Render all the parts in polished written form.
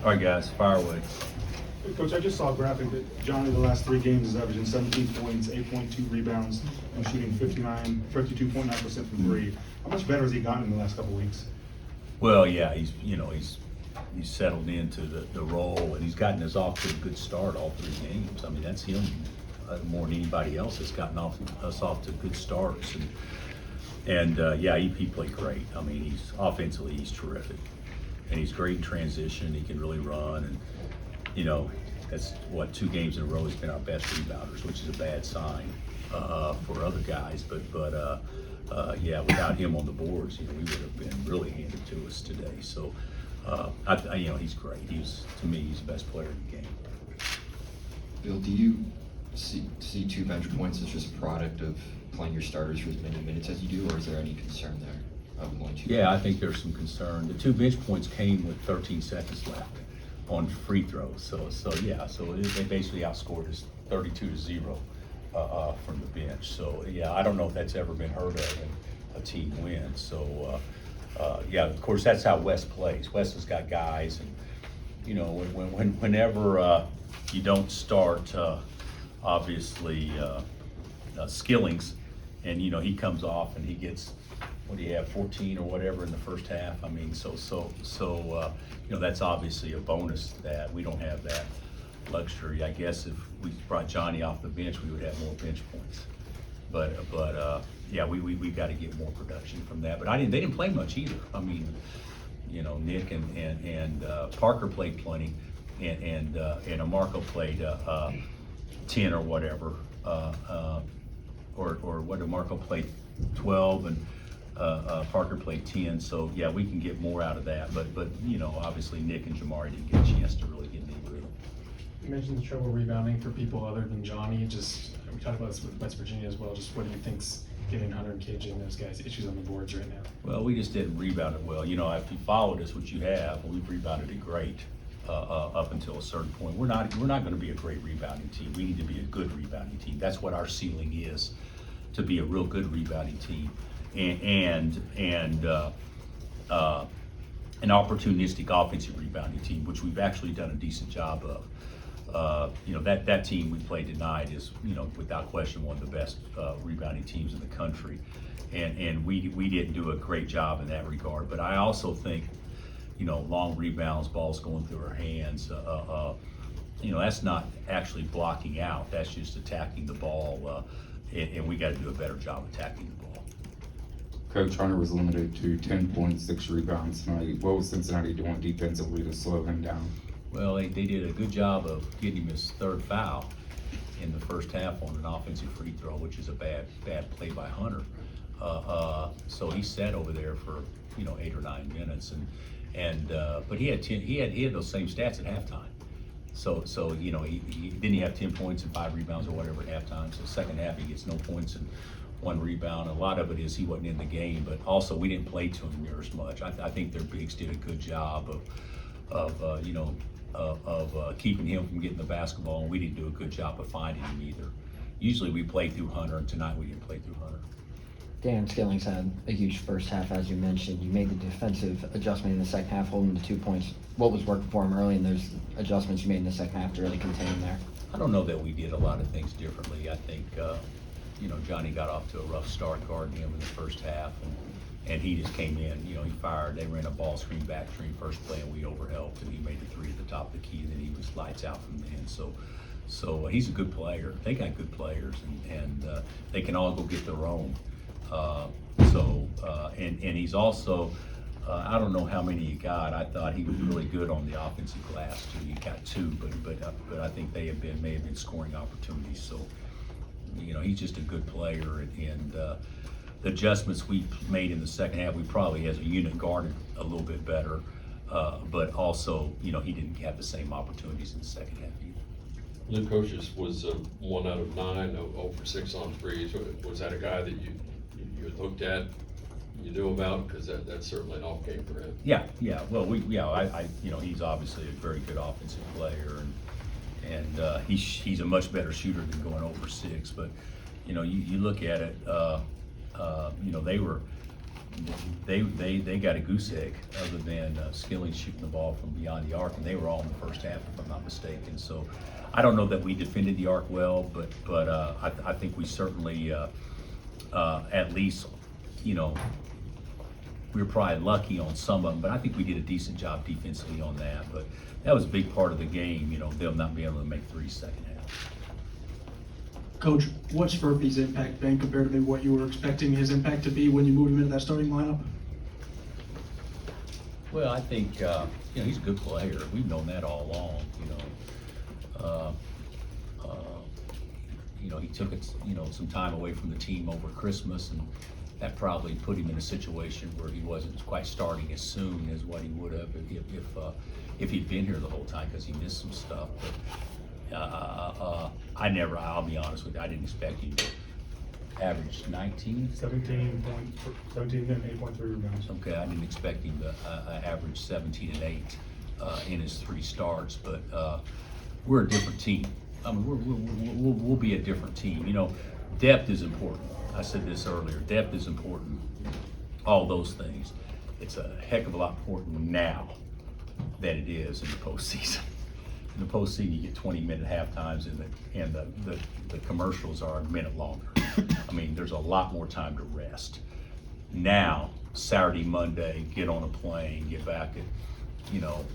All right, guys, fire away. Coach, I just saw a graphic that Johnny the last 3 games is averaging 17 points, 8.2 rebounds, and shooting 52.9% from 3. How much better has he gotten in the last couple weeks? Well, yeah, he's settled into the role, and he's gotten us off to a good start all 3 games. I mean, that's him more than anybody else has gotten us off to good starts. And yeah, he played great. I mean, he's offensively he's terrific, and he's great in transition. He can really run, and that's what 2 games in a row he's been our best rebounders, which is a bad sign for other guys. But yeah, without him on the boards, we would have been really handed to us today. So he's great. To me, he's the best player in the game. Bill, do you see 2 bench points as just a product of playing your starters for as many minutes as you do, or is there any concern there of going 2? Yeah, I think there's some concern. The 2 bench points came with 13 seconds left on free throws. So they basically outscored us 32-0 from the bench. So yeah, I don't know if that's ever been heard of in a team win. So yeah, of course that's how West plays. West has got guys, and whenever you don't start obviously Skillings, and he comes off and he gets, what do you have, 14 or whatever in the first half. I mean, so that's obviously a bonus that we don't have that luxury. I guess if we brought Johnny off the bench, we would have more bench points. But yeah, we've got to get more production from that. But they didn't play much either. I mean, Nick and Parker played plenty, and Marco played 10 or whatever, or what did Marco play, 12, and Parker played 10. So yeah, we can get more out of that. But obviously Nick and Jamari didn't get a chance to really get any rhythm. You mentioned the trouble rebounding for people other than Johnny. We talked about this with West Virginia as well. Just what do you think's giving Hunter and KJ and those guys issues on the boards right now? Well, we just didn't rebound it well. If you followed us, which you have, we've rebounded it great up until a certain point. We're not going to be a great rebounding team. We need to be a good rebounding team. That's what our ceiling is, to be a real good rebounding team, and an opportunistic offensive rebounding team, which we've actually done a decent job of. That team we played tonight is, without question, one of the best rebounding teams in the country, and we didn't do a great job in that regard. But I also think, long rebounds, balls going through our hands, that's not actually blocking out. That's just attacking the ball, and we got to do a better job attacking the ball. Coach, Hunter was limited to 10.6 rebounds tonight. What was Cincinnati doing defensively to slow him down? Well, they did a good job of getting him his 3rd foul in the first half on an offensive free throw, which is a bad play by Hunter. So he sat over there for 8 or 9 minutes, but he had those same stats at halftime. So he didn't have 10 points and 5 rebounds or whatever at halftime. So second half he gets no points and 1 rebound. A lot of it is he wasn't in the game, but also we didn't play to him near as much. I think their bigs did a good job of keeping him from getting the basketball, and we didn't do a good job of finding him either. Usually we play through Hunter, and tonight we didn't play through Hunter. Dan Skillings had a huge first half, as you mentioned. You made the defensive adjustment in the second half, holding the 2 points. What was working for him early, and those adjustments you made in the second half to really contain him there? I don't know that we did a lot of things differently. I think, Johnny got off to a rough start guarding him in the first half, and he just came in. He fired. They ran a ball screen, back screen, first play, and we overhelped, and he made the 3 at the top of the key, and then he was lights out from then. So he's a good player. They got good players, and they can all go get their own. And he's also, I don't know how many he got. I thought he was really good on the offensive glass too. He got 2, but I think may have been scoring opportunities. So he's just a good player, and the adjustments we made in the second half, we probably as a unit guarded a little bit better, but also he didn't have the same opportunities in the second half either. Luke Coaches was 1 out of 9, 0 for 6 on threes. Was that a guy that you looked at, you knew about? Because that's certainly an off game for him. Yeah. Well, he's obviously a very good offensive player, and he's a much better shooter than going 0 for 6. But you look at it, they were they got a goose egg other than Skilling shooting the ball from beyond the arc, and they were all in the first half, if I'm not mistaken. So I don't know that we defended the arc well, but I think we certainly at least, you know, we were probably lucky on some of them, but I think we did a decent job defensively on that. But that was a big part of the game, you know, them not being able to make threes second half. Coach, what's Furphy's impact been compared to maybe what you were expecting his impact to be when you moved him into that starting lineup? Well, I think, you know, he's a good player. We've known that all along, you know. You know, he took it, you know, some time away from the team over Christmas, and that probably put him in a situation where he wasn't quite starting as soon as what he would have if he'd been here the whole time, because he missed some stuff. But I'll be honest with you, I didn't expect him to average 19. 17 and 8.3 rebounds. Okay, I didn't expect him to average 17 and 8 in his 3 starts, but we're a different team. I mean, we'll be a different team. You know, depth is important. I said this earlier. Depth is important. All those things. It's a heck of a lot important now than it is in the postseason. In the postseason, you get 20-minute half times, and the commercials are a minute longer. I mean, there's a lot more time to rest. Now, Saturday, Monday, get on a plane, get back at, you know,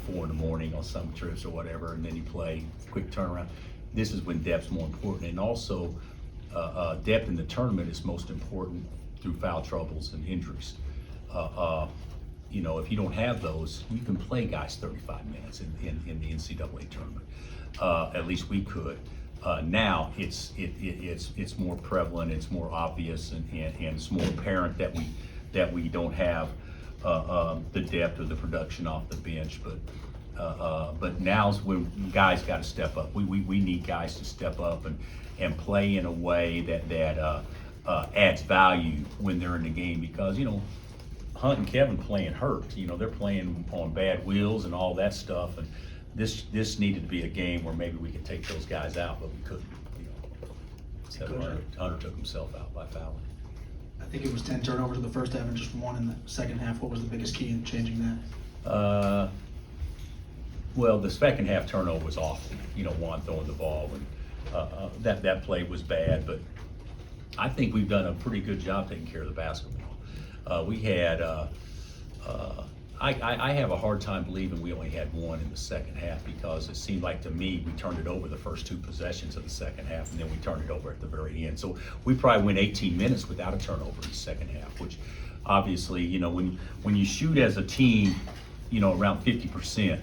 4 in the morning on some trips or whatever, and then you play, quick turnaround. This is when depth's more important, and also depth in the tournament is most important through foul troubles and injuries. You know, if you don't have those, you can play guys 35 minutes in the NCAA tournament. At least we could. Now it's more prevalent, it's more obvious, and it's more apparent that we don't have the depth or the production off the bench. But now's when guys got to step up. We need guys to step up and play in a way that adds value when they're in the game, because, you know, Hunt and Kevin playing hurt. You know, they're playing on bad wheels and all that stuff. And this needed to be a game where maybe we could take those guys out, but we couldn't. You know, so Hunter took himself out by fouling. I think it was 10 turnovers in the first half and just 1 in the second half. What was the biggest key in changing that? Well, the second half turnover was awful. You know, Juan throwing the ball, and that play was bad. But I think we've done a pretty good job taking care of the basketball. We had, I have a hard time believing we only had 1 in the second half, because it seemed like to me we turned it over the first 2 possessions of the second half, and then we turned it over at the very end. So we probably went 18 minutes without a turnover in the second half, which obviously, you know, when you shoot as a team, you know, around 50%,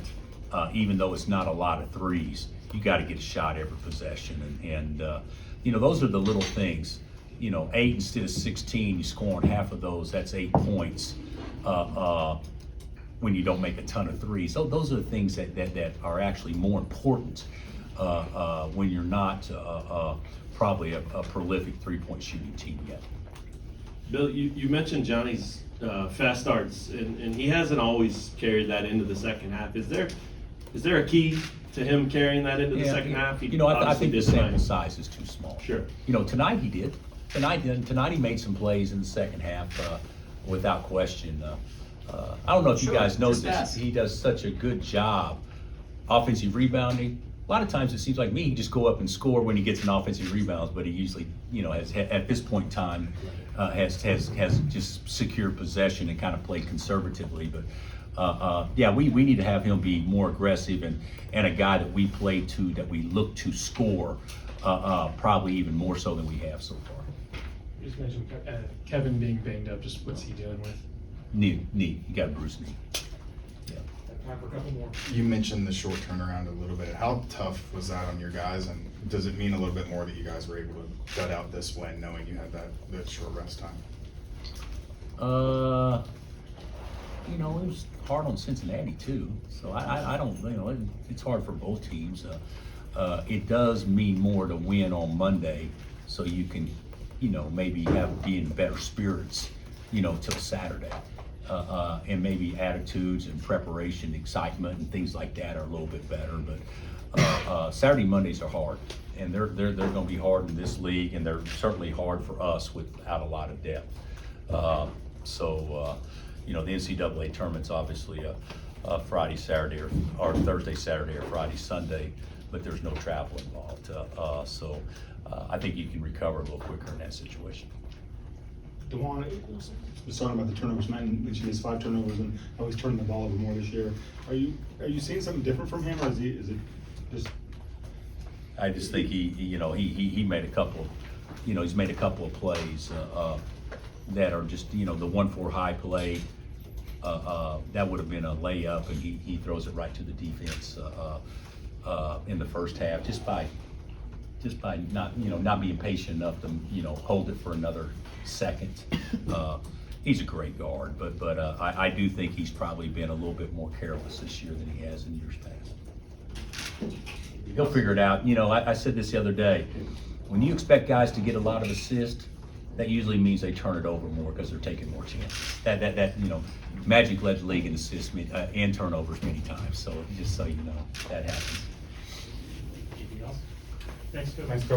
even though it's not a lot of threes, you got to get a shot every possession, and you know, those are the little things. You know, 8 instead of 16, you score on half of those, that's 8 points when you don't make a ton of threes. So those are the things that are actually more important when you're not probably a prolific 3-point shooting team yet. Bill, you mentioned Johnny's fast starts, and he hasn't always carried that into the second half. Is there a key to him carrying that into the second half? You know, I think the obviously did sample tonight. size is too small. Sure. You know, tonight he did. Tonight he made some plays in the second half, without question. I don't know if you guys know this. He does such a good job offensive rebounding. A lot of times it seems like me, he just go up and score when he gets an offensive rebounds, but he usually, you know, has at this point in time has just secured possession and kind of played conservatively. But yeah, we need to have him be more aggressive and a guy that we play to, that we look to score, probably even more so than we have so far. You just mentioned Kevin being banged up. Just what's he dealing with? Knee. He got a bruised knee. Yeah. Time for a couple more. You mentioned the short turnaround a little bit. How tough was that on your guys, and does it mean a little bit more that you guys were able to gut out this win, knowing you had that short rest time? You know, it was hard on Cincinnati too. So I don't, you know, it's hard for both teams. It does mean more to win on Monday, so you can, you know, maybe be in better spirits, you know, till Saturday. And maybe attitudes and preparation, excitement and things like that are a little bit better. But Saturday, Mondays are hard, and they're going to be hard in this league, and they're certainly hard for us without a lot of depth. So, you know, the NCAA tournament's obviously a Friday, Saturday, or Thursday, Saturday, or Friday, Sunday, but there's no travel involved. So I think you can recover a little quicker in that situation. DeJuan was talking about the turnovers, Matt mentioned his 5 turnovers and how he's turning the ball over more this year. Are you seeing something different from him, or is it just? I just think he made a couple, he's made a couple of plays that are just, the 1-4 high play. That would have been a layup, and he throws it right to the defense in the first half, just by not being patient enough to hold it for another second. He's a great guard, but I do think he's probably been a little bit more careless this year than he has in years past. He'll figure it out. I said this the other day. When you expect guys to get a lot of assists, that usually means they turn it over more because they're taking more chances. That Magic led the league in assists and turnovers many times. So just so you know, that happens. Anything else? Thanks, Coach. Thanks, Coach.